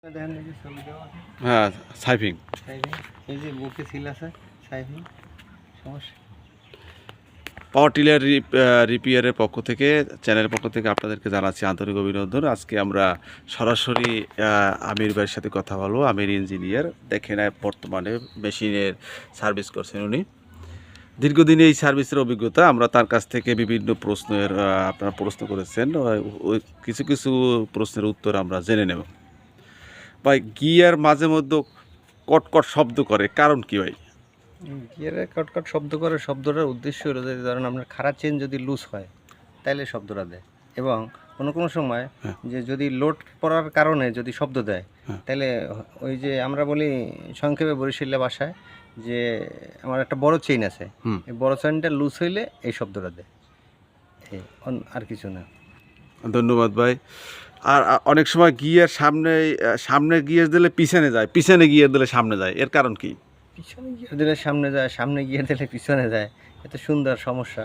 দেখেন এই যে ছবি দেওয়া আছে, হ্যাঁ, সাইফিং। সাইভিং এই যে বুকে সিল আছে, সাইভিং সমস্যা। পাওয়ার টিলার রিপেয়ারের পক্ষ থেকে, চ্যানেলের পক্ষ থেকে আপনাদেরকে জানাচ্ছি আন্তরিক অভিনন্দন। আজকে আমরা সরাসরি আমির ভাইয়ের সাথে কথা বলবো। আমির ইঞ্জিনিয়ার, দেখেন বর্তমানে মেশিনের সার্ভিস করছেন উনি। দীর্ঘদিন এই সার্ভিসের অভিজ্ঞতা, আমরা তার কাছ থেকে বিভিন্ন প্রশ্নের আপনারা প্রশ্ন করেছেন, ওই কিছু কিছু প্রশ্নের উত্তর আমরা জেনে নেব। ভাই, গিয়ার মাঝে মধ্যে কটকট শব্দ করে, কারণ কি ভাই? গিয়ারে কটকট শব্দ করে, শব্দটার উদ্দেশ্য হলো যে ধরেন আপনার খাড়া চেন যদি লুজ হয় তাহলে শব্দটা দেয়, এবং কোনো কোনো সময় যে যদি লোড পড়ার কারণে যদি শব্দ দেয় তাহলে ওই যে আমরা বলি সংক্ষেপে বরিশালে ভাষায় যে আমার একটা বড় চেইন আছে, এই বড় চেইনটা লুজ হইলে এই শব্দটা দেয়, আর কিছু না। ধন্যবাদ ভাই। আর অনেক সময় গিয়ার সামনে গিয়ার দিলে পিছনে যায়, পিছনে গিয়ার দিলে সামনে যায়, এর কারণ কি? পিছনে গিয়ার দিলে সামনে যায়, সামনে গিয়ার দিলে পিছনে যায়, এত সুন্দর সমস্যা।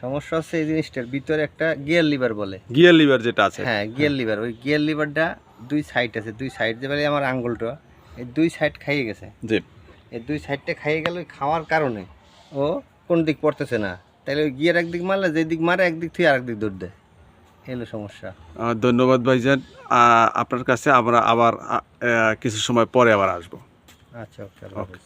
সমস্যা হচ্ছে এই জিনিসটার ভিতরে একটা গিয়ার লিভার বলে, গিয়ার লিভার যেটা আছে, হ্যাঁ গিয়ার লিভার, ওই গিয়ার লিভারটা দুই সাইড আছে, দুই সাইড যে বলে আমার আঙ্গুলটা, এই দুই সাইড খাইয়ে গেছে। জি, এই দুই সাইডটা খাইয়ে গেল, ওই খাওয়ার কারণে ও কোন দিক পড়তেছে না, তাহলে ওই গিয়ার একদিক মারলে যে দিক মারে একদিক থেকে আরেক দিক দৌড় দেয়, এই হলো সমস্যা। ধন্যবাদ ভাইজান। আপনার কাছে আমরা আবার কিছু সময় পরে আবার আসবো। আচ্ছা, ওকে, আল্লাহ হাফেজ।